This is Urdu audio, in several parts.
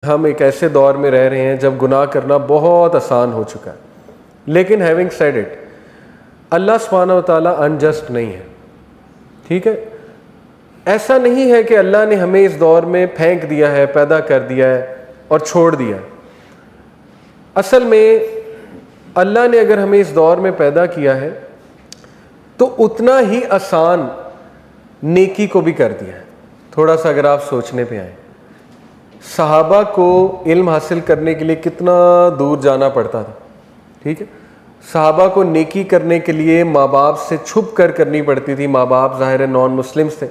ہم ایک ایسے دور میں رہ رہے ہیں جب گناہ کرنا بہت آسان ہو چکا ہے. لیکن ہیونگ سیڈ اٹ, اللہ سبحانہ و تعالیٰ انجسٹ نہیں ہے. ٹھیک ہے, ایسا نہیں ہے کہ اللہ نے ہمیں اس دور میں پھینک دیا ہے, پیدا کر دیا ہے اور چھوڑ دیا ہے. اصل میں اللہ نے اگر ہمیں اس دور میں پیدا کیا ہے تو اتنا ہی آسان نیکی کو بھی کر دیا ہے. تھوڑا سا اگر آپ سوچنے پہ آئیں, صحابہ کو علم حاصل کرنے کے لیے کتنا دور جانا پڑتا تھا. ٹھیک ہے, صحابہ کو نیکی کرنے کے لیے ماں باپ سے چھپ کر کرنی پڑتی تھی. ماں باپ ظاہر نان مسلمس تھے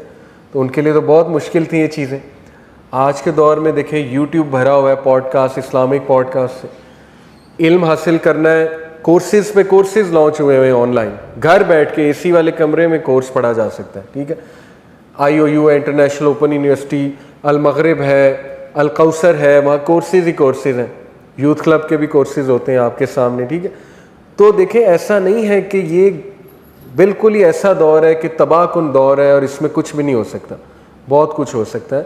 تو ان کے لیے تو بہت مشکل تھیں یہ چیزیں. آج کے دور میں دیکھیں یوٹیوب بھرا ہوا ہے podcast, Islamic podcast سے علم حاصل کرنا ہے. کورسز پہ کورسز لانچ ہوئے ہیں آن لائن, گھر بیٹھ کے اے سی والے کمرے میں کورس پڑھا جا سکتا ہے. ٹھیک ہے, IOU ہے, انٹرنیشنل اوپن یونیورسٹی, المغرب ہے, القوثر ہے, وہاں کورسز ہی کورسز ہیں. یوتھ کلب کے بھی کورسز ہوتے ہیں آپ کے سامنے. ٹھیک ہے, تو دیکھیں ایسا نہیں ہے کہ یہ بالکل ہی ایسا دور ہے کہ تباہ کن دور ہے اور اس میں کچھ بھی نہیں ہو سکتا. بہت کچھ ہو سکتا ہے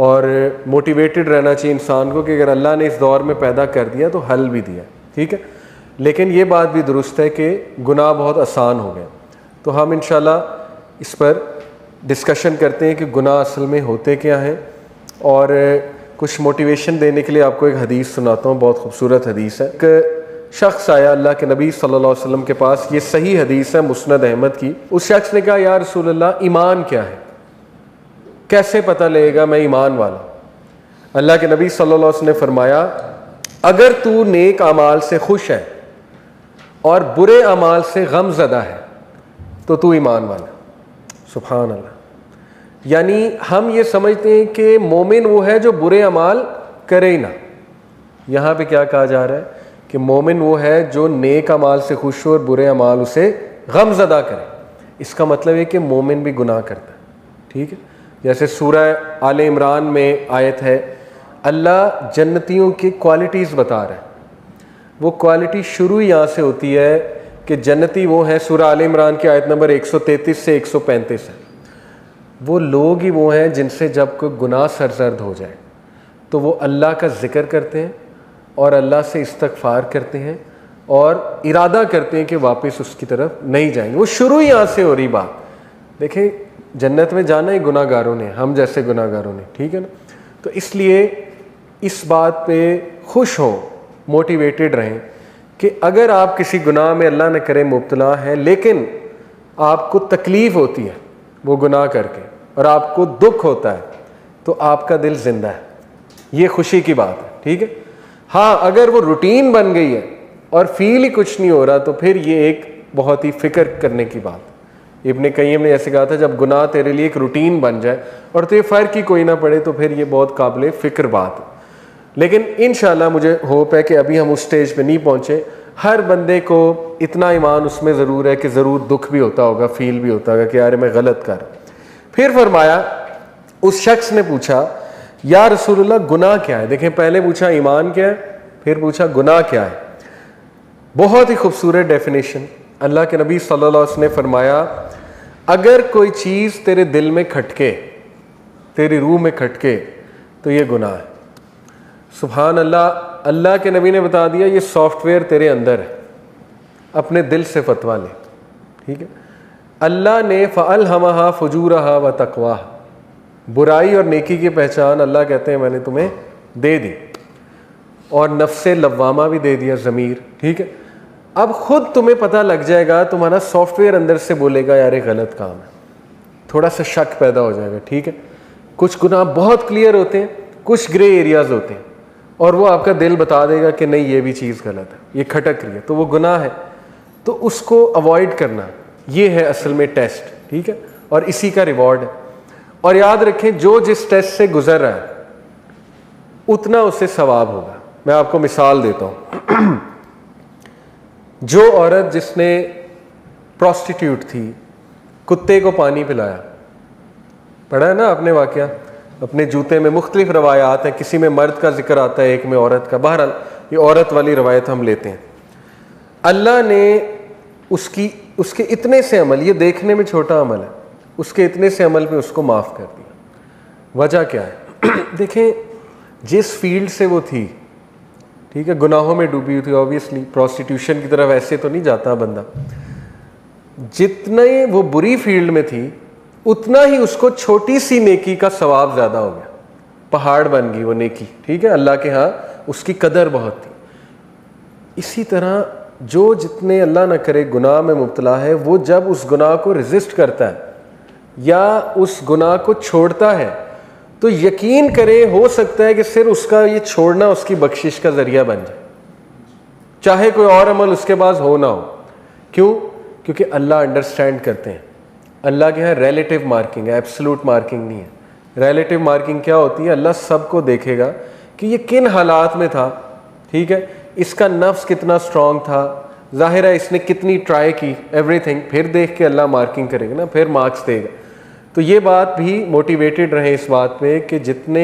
اور موٹیویٹڈ رہنا چاہیے انسان کو کہ اگر اللہ نے اس دور میں پیدا کر دیا تو حل بھی دیا. ٹھیک ہے, لیکن یہ بات بھی درست ہے کہ گناہ بہت آسان ہو گئے. تو ہم انشاءاللہ اس پر ڈسکشن کرتے ہیں کہ گناہ اصل میں ہوتے کیا ہیں, اور کچھ موٹیویشن دینے کے لیے آپ کو ایک حدیث سناتا ہوں. بہت خوبصورت حدیث ہے. ایک شخص آیا اللہ کے نبی صلی اللہ علیہ وسلم کے پاس, یہ صحیح حدیث ہے مسند احمد کی. اس شخص نے کہا یا رسول اللہ ایمان کیا ہے, کیسے پتہ لگے گا میں ایمان والا. اللہ کے نبی صلی اللہ علیہ وسلم نے فرمایا اگر تو نیک اعمال سے خوش ہے اور برے اعمال سے غم زدہ ہے تو تو ایمان والا. سبحان اللہ. یعنی ہم یہ سمجھتے ہیں کہ مومن وہ ہے جو برے اعمال کرے ہی نہ. یہاں پہ کیا کہا جا رہا ہے کہ مومن وہ ہے جو نیک اعمال سے خوش ہو اور برے اعمال اسے غم زدہ کرے. اس کا مطلب ہے کہ مومن بھی گناہ کرتا ہے. ٹھیک ہے, جیسے سورہ آل عمران میں آیت ہے, اللہ جنتیوں کی کوالٹیز بتا رہا ہے. وہ کوالٹی شروع یہاں سے ہوتی ہے کہ جنتی وہ ہیں, سورہ آل عمران کی آیت نمبر 133 سے 135 ہے. وہ لوگ ہی وہ ہیں جن سے جب کوئی گناہ سرزد ہو جائے تو وہ اللہ کا ذکر کرتے ہیں اور اللہ سے استغفار کرتے ہیں اور ارادہ کرتے ہیں کہ واپس اس کی طرف نہیں جائیں گے. وہ شروع ہی یہاں سے ہو رہی بات. دیکھیں جنت میں جانا ہی گناہ گاروں نے, ہم جیسے گناہ گاروں نے. ٹھیک ہے نا, تو اس لیے اس بات پہ خوش ہوں, موٹیویٹڈ رہیں کہ اگر آپ کسی گناہ میں اللہ نہ کرے مبتلا ہیں لیکن آپ کو تکلیف ہوتی ہے وہ گناہ کر کے اور آپ کو دکھ ہوتا ہے تو آپ کا دل زندہ ہے, یہ خوشی کی بات ہے. ٹھیک ہے, ہاں اگر وہ روٹین بن گئی ہے اور فیل ہی کچھ نہیں ہو رہا تو پھر یہ ایک بہت ہی فکر کرنے کی بات. ابن قیم نے ایسے کہا تھا جب گناہ تیرے لیے ایک روٹین بن جائے اور تو یہ فرق ہی کوئی نہ پڑے تو پھر یہ بہت قابل فکر بات ہے. لیکن انشاءاللہ مجھے ہوپ ہے کہ ابھی ہم اس سٹیج پہ نہیں پہنچے. ہر بندے کو اتنا ایمان اس میں ضرور ہے کہ ضرور دکھ بھی ہوتا ہوگا, فیل بھی ہوتا ہوگا کہ یار میں غلط کر. پھر فرمایا اس شخص نے پوچھا یا رسول اللہ گناہ کیا ہے. دیکھیں پہلے پوچھا ایمان کیا ہے, پھر پوچھا گناہ کیا ہے. بہت ہی خوبصورت ڈیفینیشن. اللہ کے نبی صلی اللہ علیہ وسلم نے فرمایا اگر کوئی چیز تیرے دل میں کھٹکے, تیری روح میں کھٹکے تو یہ گناہ ہے. سبحان اللہ. اللہ کے نبی نے بتا دیا یہ سافٹ ویئر تیرے اندر ہے, اپنے دل سے فتوا لے. ٹھیک ہے, اللہ نے فَأَلْهَمَهَا فُجُورَهَا وَتَقْوَاهَا, برائی اور نیکی کی پہچان اللہ کہتے ہیں میں نے تمہیں دے دی, اور نفس لوامہ بھی دے دیا, ضمیر. ٹھیک ہے, اب خود تمہیں پتہ لگ جائے گا, تمہارا سافٹ ویئر اندر سے بولے گا یار یہ غلط کام ہے, تھوڑا سا شک پیدا ہو جائے گا. ٹھیک ہے, کچھ گناہ بہت کلیئر ہوتے ہیں, کچھ گرے ایریاز ہوتے ہیں, اور وہ آپ کا دل بتا دے گا کہ نہیں یہ بھی چیز غلط ہے, یہ کھٹک رہی ہے, تو وہ گناہ ہے. تو اس کو اوائڈ کرنا یہ ہے اصل میں ٹیسٹ. ٹھیک ہے, اور اسی کا ریوارڈ ہے. اور یاد رکھیں جو جس ٹیسٹ سے گزر رہا ہے اتنا اسے ثواب ہوگا. میں آپ کو مثال دیتا ہوں. جو عورت جس نے پروسٹیٹیوٹ تھی, کتے کو پانی پلایا, پڑھا ہے نا آپ نے واقعہ, اپنے جوتے میں مختلف روایات ہیں, کسی میں مرد کا ذکر آتا ہے, ایک میں عورت کا. بہرحال یہ عورت والی روایت ہم لیتے ہیں. اللہ نے اس کے اتنے سے عمل, یہ دیکھنے میں چھوٹا عمل ہے, اس کے اتنے سے عمل پہ اس کو معاف کر دیا. وجہ کیا ہے؟ دیکھیں جس فیلڈ سے وہ تھی, ٹھیک ہے, گناہوں میں ڈوبی ہوئی تھی, آبویسلی پروسٹیٹیوشن کی طرف ایسے تو نہیں جاتا بندہ, جتنے وہ بری فیلڈ میں تھی اتنا ہی اس کو چھوٹی سی نیکی کا ثواب زیادہ ہو گیا, پہاڑ بن گئی وہ نیکی, ٹھیک ہے, اللہ کے ہاں اس کی قدر بہت تھی. اسی طرح جو جتنے اللہ نہ کرے گناہ میں مبتلا ہے, وہ جب اس گناہ کو ریزسٹ کرتا ہے یا اس گناہ کو چھوڑتا ہے تو یقین کرے ہو سکتا ہے کہ صرف اس کا یہ چھوڑنا اس کی بخشش کا ذریعہ بن جائے, چاہے کوئی اور عمل اس کے پاس ہو نہ ہو. کیوں؟ کیونکہ اللہ انڈرسٹینڈ کرتے ہیں. اللہ کے یہاں ریلیٹیو مارکنگ ہے, ایبسلوٹ مارکنگ نہیں ہے. ریلیٹیو مارکنگ کیا ہوتی ہے؟ اللہ سب کو دیکھے گا کہ یہ کن حالات میں تھا, ٹھیک ہے, اس کا نفس کتنا اسٹرانگ تھا, ظاہر ہے اس نے کتنی ٹرائی کی, ایوری تھنگ, پھر دیکھ کے اللہ مارکنگ کرے گا نا, پھر مارکس دے گا. تو یہ بات بھی موٹیویٹڈ رہیں اس بات پہ کہ جتنے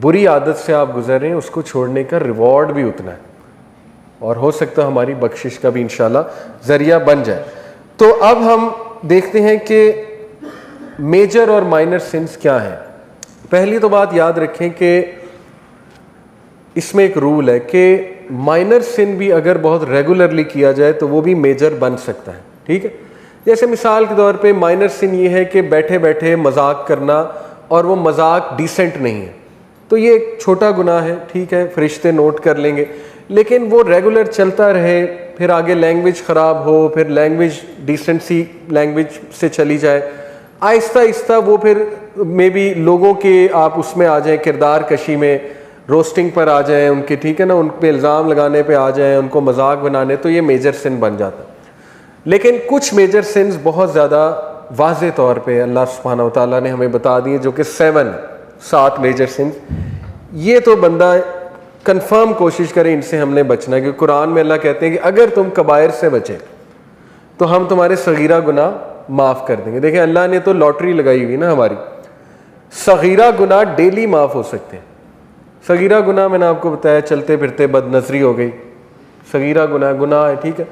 بری عادت سے آپ گزر رہے ہیں اس کو چھوڑنے کا ریوارڈ بھی اتنا ہے, اور ہو سکتا ہے ہماری بخشش کا بھی انشاءاللہ ذریعہ بن جائے. تو اب ہم دیکھتے ہیں کہ میجر اور مائنر سنس کیا ہیں. پہلی تو بات یاد رکھیں کہ اس میں ایک رول ہے کہ مائنر سن بھی اگر بہت ریگولرلی کیا جائے تو وہ بھی میجر بن سکتا ہے, ٹھیک ہے. جیسے مثال کے طور پہ مائنر سن یہ ہے کہ بیٹھے بیٹھے مذاق کرنا, اور وہ مذاق ڈیسنٹ نہیں ہے, تو یہ ایک چھوٹا گناہ ہے, ٹھیک ہے, فرشتے نوٹ کر لیں گے. لیکن وہ ریگولر چلتا رہے, پھر آگے لینگویج خراب ہو, پھر لینگویج ڈیسنسی لینگویج سے چلی جائے, آہستہ آہستہ وہ پھر مے بی لوگوں کے آپ اس میں آ جائیں, کردار کشی میں, روسٹنگ پر آ جائیں ان کے, ٹھیک ہے نا, ان پہ الزام لگانے پہ آ جائیں, ان کو مذاق بنانے, تو یہ میجر سن بن جاتا. لیکن کچھ میجر سنز بہت زیادہ واضح طور پہ اللہ سبحانہ و تعالیٰ نے ہمیں بتا دیے, جو کہ 7 میجر سنز. یہ تو بندہ کنفرم کوشش کرے ان سے ہم نے بچنا ہے, کیونکہ قرآن میں اللہ کہتے ہیں کہ اگر تم کبائر سے بچے تو ہم تمہارے صغیرہ گناہ معاف کر دیں گے. دیکھیں اللہ نے تو لاٹری لگائی ہوئی نا ہماری, صغیرہ گناہ ڈیلی معاف ہو سکتے ہیں. صغیرہ گناہ میں نے آپ کو بتایا, چلتے پھرتے بد نظری ہو گئی, صغیرہ گناہ ہے, ٹھیک ہے,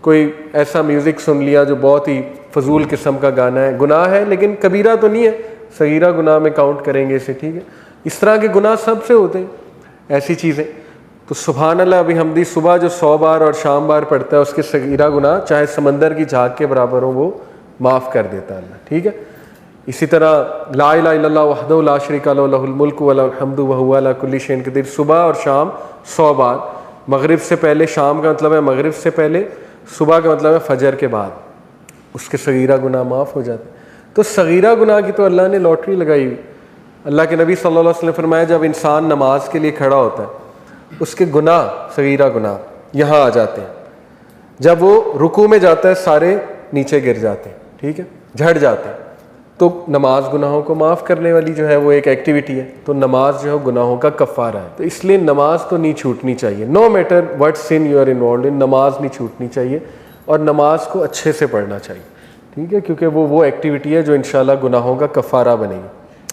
کوئی ایسا میوزک سن لیا جو بہت ہی فضول قسم کا گانا ہے, گناہ ہے لیکن کبیرہ تو نہیں ہے, صغیرہ گناہ میں کاؤنٹ کریں گے اسے, ٹھیک ہے. اس طرح کے گناہ سب سے ہوتے ہیں, ایسی چیزیں. تو سبحان اللہ, ابھی حمدی صبح جو 100 بار اور شام بار پڑھتا ہے اس کے صغیرہ گناہ چاہے سمندر کی جھاگ کے برابر ہو وہ معاف کر دیتا ہے اللہ, ٹھیک ہے. اسی طرح لا الہ الا اللہ وحدہ لا شریک لہ لہ الملک و لہ الحمد وہو علی کل شیء قدیر, صبح اور شام 100 بار. مغرب سے پہلے, شام کا مطلب ہے مغرب سے پہلے, صبح کا مطلب ہے فجر کے بعد, اس کے صغیرہ گناہ معاف ہو جاتے ہیں. تو صغیرہ گناہ کی تو اللہ نے لاٹری لگائی ہوئی. اللہ کے نبی صلی اللہ علیہ وسلم نے فرمایا جب انسان نماز کے لیے کھڑا ہوتا ہے اس کے گناہ, صغیرہ گناہ یہاں آ جاتے ہیں, جب وہ رکوع میں جاتا ہے سارے نیچے گر جاتے ہیں, ٹھیک ہے, جھڑ جاتے ہیں. تو نماز گناہوں کو معاف کرنے والی جو ہے وہ ایک ایکٹیویٹی ہے, تو نماز جو ہے گناہوں کا کفارہ ہے. تو اس لیے نماز تو نہیں چھوٹنی چاہیے, no matter what sin you are involved in, نماز نہیں چھوٹنی چاہیے, اور نماز کو اچھے سے پڑھنا چاہیے, ٹھیک ہے, کیونکہ وہ ایکٹیویٹی ہے جو انشاءاللہ گناہوں کا کفارہ بنے گی.